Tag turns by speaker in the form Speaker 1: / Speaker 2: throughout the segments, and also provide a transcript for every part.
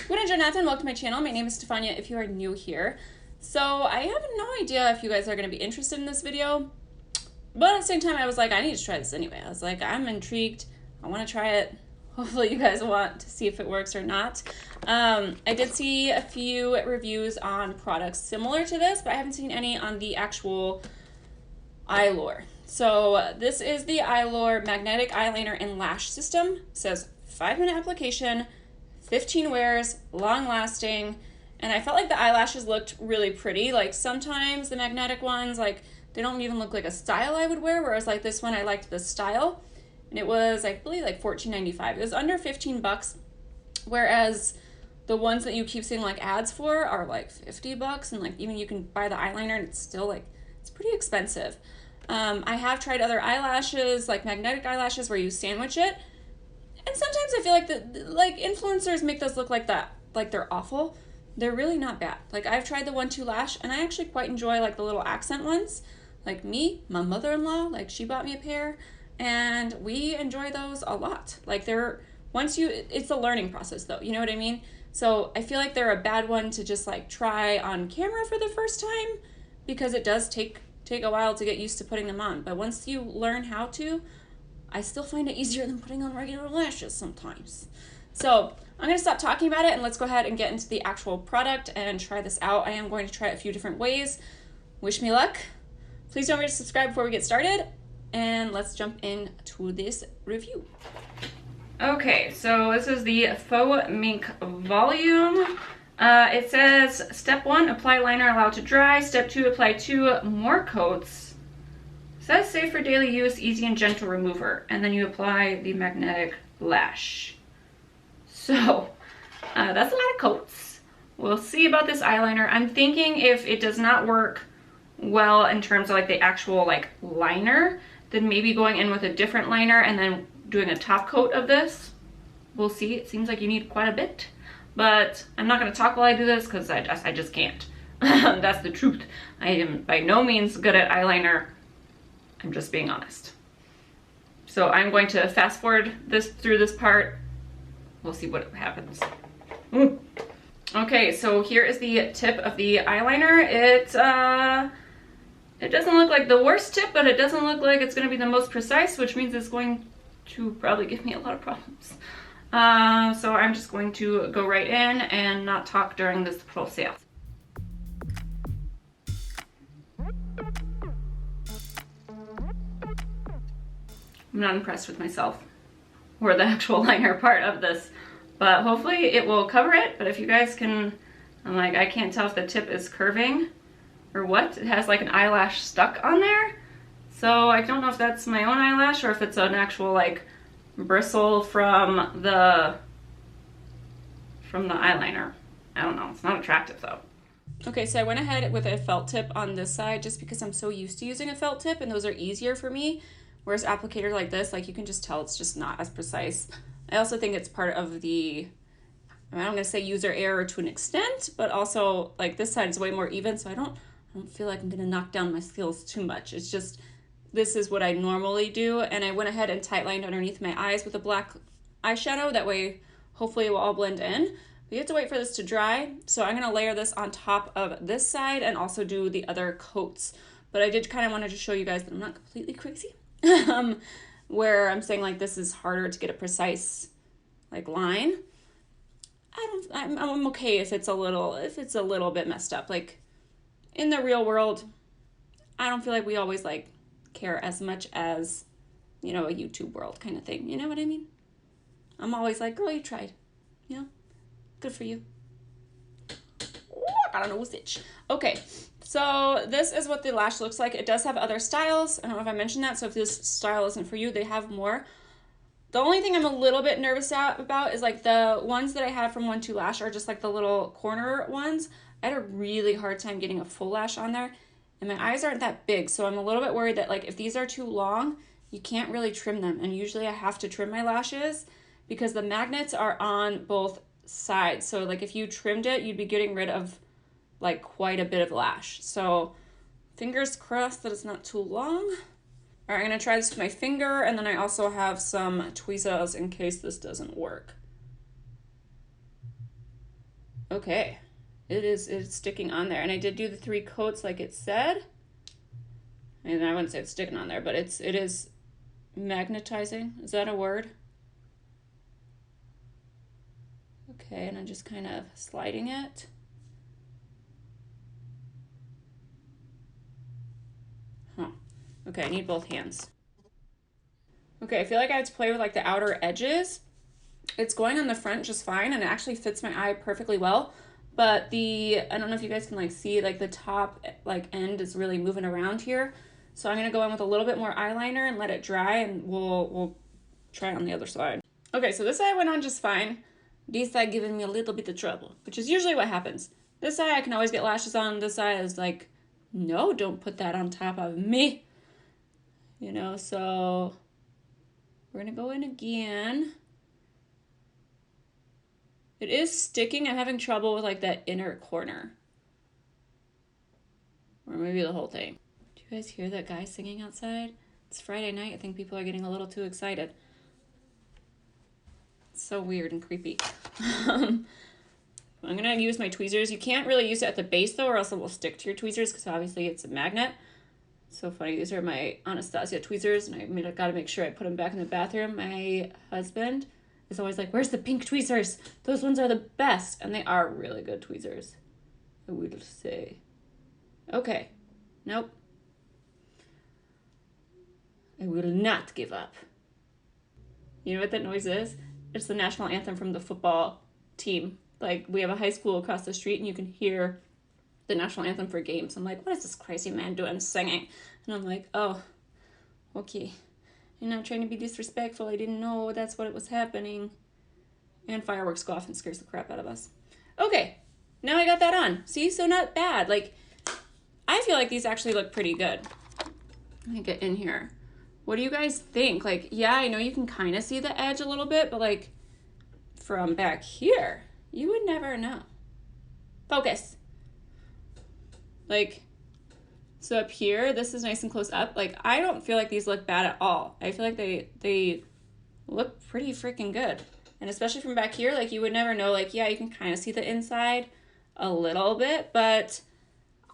Speaker 1: Good and Jonathan, welcome to my channel. My name is Stefania if you are new here. So I have no idea if you guys are going to be interested in this video, but at the same time I was like, I need to try this anyway. I was like, I'm intrigued. I want to try it. Hopefully you guys want to see if it works or not. I did see a few reviews on products similar to this, but I haven't seen any on the actual Eylure. So this is the Eylure Magnetic Eyeliner and Lash System. It says 5-minute application, 15 wears, long lasting, and I felt like the eyelashes looked really pretty. Like sometimes the magnetic ones, like they don't even look like a style I would wear, whereas like this one I liked the style, and it was I believe like $14.95. It was under 15 bucks, whereas the ones that you keep seeing like ads for are like 50 bucks, and like even you can buy the eyeliner and it's still like it's pretty expensive. I have tried other eyelashes, like magnetic eyelashes where you sandwich it. And sometimes I feel like like influencers make those look like that, like they're awful. They're really not bad. Like I've tried the 1-2 lash and I actually quite enjoy like the little accent ones. Like my mother-in-law, like she bought me a pair and we enjoy those a lot. Like it's a learning process though, you know what I mean? So I feel like they're a bad one to just like try on camera for the first time because it does take a while to get used to putting them on. But once you learn how to, I still find it easier than putting on regular lashes sometimes. So I'm going to stop talking about it and let's go ahead and get into the actual product and try this out. I am going to try it a few different ways. Wish me luck. Please don't forget to subscribe before we get started, and let's jump into this review. Okay, so this is the Faux Mink Volume. It says step 1, apply liner, allow to dry. Step 2, apply 2 more coats. It says safe for daily use, easy and gentle remover. And then you apply the magnetic lash. So that's a lot of coats. We'll see about this eyeliner. I'm thinking if it does not work well in terms of like the actual like liner, then maybe going in with a different liner and then doing a top coat of this. We'll see. It seems like you need quite a bit. But I'm not going to talk while I do this because I just can't. That's the truth. I am by no means good at eyeliner. I'm just being honest. So I'm going to fast forward through this part. We'll see what happens. Ooh. Okay, so here is the tip of the eyeliner. It doesn't look like the worst tip, but it doesn't look like it's going to be the most precise, which means it's going to probably give me a lot of problems. So I'm just going to go right in and not talk during this process. I'm not impressed with myself or the actual liner part of this, but hopefully it will cover it. But if you guys can, I'm like, I can't tell if the tip is curving or what. It has like an eyelash stuck on there. So I don't know if that's my own eyelash or if it's an actual like bristle from the eyeliner. I don't know. It's not attractive though. Okay, so I went ahead with a felt tip on this side just because I'm so used to using a felt tip and those are easier for me. Whereas applicators like this, like you can just tell it's just not as precise. I also think it's part of the, I'm not gonna say user error to an extent, but also like this side is way more even, so I don't feel like I'm gonna knock down my skills too much. It's just, this is what I normally do, and I went ahead and tight lined underneath my eyes with a black eyeshadow. That way, hopefully it will all blend in. But you have to wait for this to dry, so I'm gonna layer this on top of this side and also do the other coats. But I did kind of wanted to show you guys that I'm not completely crazy. Where I'm saying like this is harder to get a precise like line. I'm okay if it's a little bit messed up. Like in the real world, I don't feel like we always like care as much as, you know, a YouTube world kind of thing. You know what I mean? I'm always like, girl, you tried. You know? Good for you. I don't know who's itch. Okay, so this is what the lash looks like. It does have other styles. I don't know if I mentioned that, so if this style isn't for you, they have more. The only thing I'm a little bit nervous about is like the ones that I have from 1-2 Lash are just like the little corner ones. I had a really hard time getting a full lash on there, and my eyes aren't that big, so I'm a little bit worried that like if these are too long, you can't really trim them, and usually I have to trim my lashes because the magnets are on both sides. So like if you trimmed it, you'd be getting rid of like quite a bit of lash. So fingers crossed that it's not too long. All right, I'm gonna try this with my finger, and then I also have some tweezers in case this doesn't work. Okay, it's sticking on there. And I did do the 3 coats like it said. And I wouldn't say it's sticking on there, but it is magnetizing. Is that a word? Okay, and I'm just kind of sliding it. Huh. Okay, I need both hands. Okay, I feel like I have to play with like the outer edges. It's going on the front just fine, and it actually fits my eye perfectly well. But I don't know if you guys can like see, like the top like end is really moving around here. So I'm gonna go in with a little bit more eyeliner and let it dry, and we'll try on the other side. Okay, so this eye went on just fine. This side giving me a little bit of trouble, which is usually what happens. This eye I can always get lashes on. This eye is like, no, don't put that on top of me. You know, so we're gonna go in again. It is sticking. I'm having trouble with like that inner corner. Or maybe the whole thing. Do you guys hear that guy singing outside? It's Friday night. I think people are getting a little too excited. It's so weird and creepy. I'm gonna use my tweezers. You can't really use it at the base though, or else it will stick to your tweezers, because obviously it's a magnet. So funny. These are my Anastasia tweezers, and I gotta make sure I put them back in the bathroom. My husband is always like, where's the pink tweezers? Those ones are the best. And they are really good tweezers, I would say. Okay. Nope. I will not give up. You know what that noise is? It's the national anthem from the football team. Like, we have a high school across the street, and you can hear the national anthem for games. I'm like, what is this crazy man doing singing? And I'm like, oh, okay. And I'm trying to be disrespectful. I didn't know that's what was happening. And fireworks go off and scares the crap out of us. Okay, now I got that on. See, so not bad. Like, I feel like these actually look pretty good. Let me get in here. What do you guys think? Like, yeah, I know you can kind of see the edge a little bit, but like from back here, you would never know. Focus. Like, so up here, this is nice and close up. Like, I don't feel like these look bad at all. I feel like they look pretty freaking good. And especially from back here, like, you would never know. Like, yeah, you can kind of see the inside a little bit, but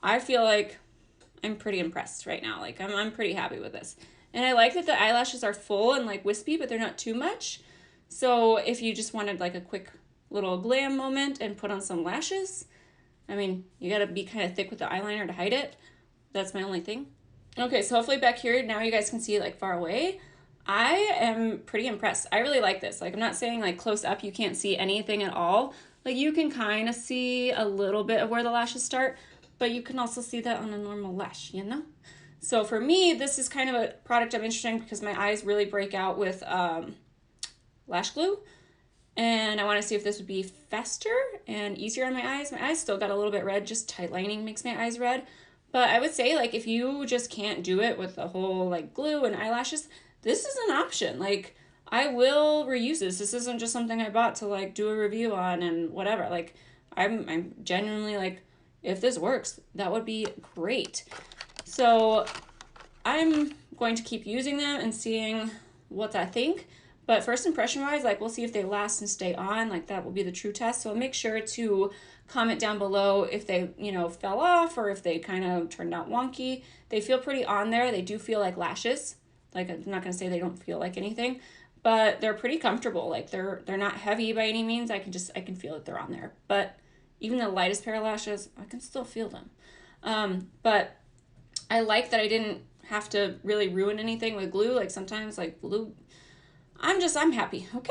Speaker 1: I feel like I'm pretty impressed right now. Like, I'm pretty happy with this. And I like that the eyelashes are full and like wispy, but they're not too much. So if you just wanted like a quick little glam moment and put on some lashes, I mean, you gotta be kind of thick with the eyeliner to hide it. That's my only thing. Okay, so hopefully back here, now you guys can see it like far away. I am pretty impressed. I really like this. Like, I'm not saying like close up you can't see anything at all. Like, you can kind of see a little bit of where the lashes start, but you can also see that on a normal lash, you know? So for me, this is kind of a product I'm interested in because my eyes really break out with lash glue. And I want to see if this would be faster and easier on my eyes. My eyes still got a little bit red, just tight lining makes my eyes red. But I would say, like, if you just can't do it with the whole, like, glue and eyelashes, this is an option. Like, I will reuse this. This isn't just something I bought to, like, do a review on and whatever. Like, I'm genuinely, like, if this works, that would be great. So I'm going to keep using them and seeing what I think. But first impression wise, like, we'll see if they last and stay on. Like, that will be the true test. So make sure to comment down below if they, you know, fell off or if they kind of turned out wonky. They feel pretty on there. They do feel like lashes. Like, I'm not going to say they don't feel like anything, but they're pretty comfortable. Like, they're not heavy by any means. I can feel that they're on there. But even the lightest pair of lashes, I can still feel them. But I like that I didn't have to really ruin anything with glue. Like, sometimes, like, glue, I'm happy, okay?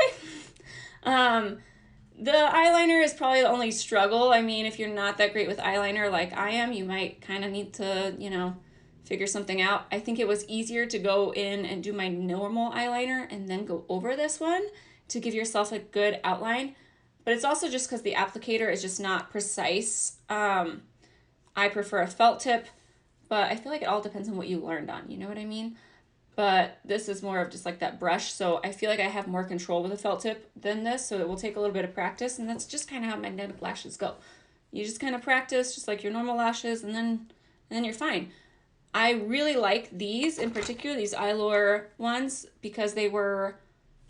Speaker 1: The eyeliner is probably the only struggle. I mean, if you're not that great with eyeliner like I am, you might kind of need to, you know, figure something out. I think it was easier to go in and do my normal eyeliner and then go over this one to give yourself a good outline. But it's also just because the applicator is just not precise. I prefer a felt tip, but I feel like it all depends on what you learned on, you know what I mean? But this is more of just like that brush, so I feel like I have more control with a felt tip than this, so it will take a little bit of practice, and that's just kind of how magnetic lashes go. You just kind of practice, just like your normal lashes, and then you're fine. I really like these, in particular, these Eylure ones, because they were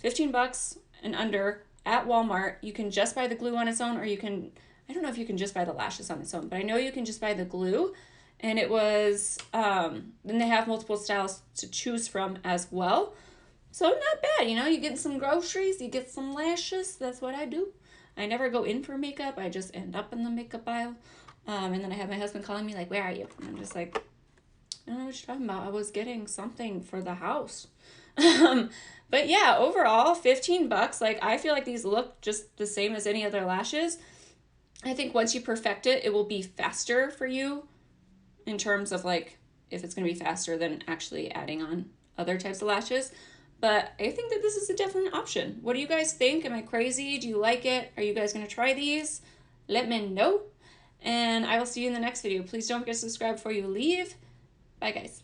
Speaker 1: $15 and under at Walmart. You can just buy the glue on its own, or you can, I don't know if you can just buy the lashes on its own, but I know you can just buy the glue. And it was, then they have multiple styles to choose from as well. So not bad, you know, you get some groceries, you get some lashes. That's what I do. I never go in for makeup. I just end up in the makeup aisle. And then I have my husband calling me like, where are you? And I'm just like, I don't know what you're talking about. I was getting something for the house. But yeah, overall, 15 bucks. Like, I feel like these look just the same as any other lashes. I think once you perfect it, it will be faster for you in terms of like, if it's going to be faster than actually adding on other types of lashes. But I think that this is a definite option. What do you guys think? Am I crazy? Do you like it? Are you guys going to try these? Let me know. And I will see you in the next video. Please don't forget to subscribe before you leave. Bye, guys.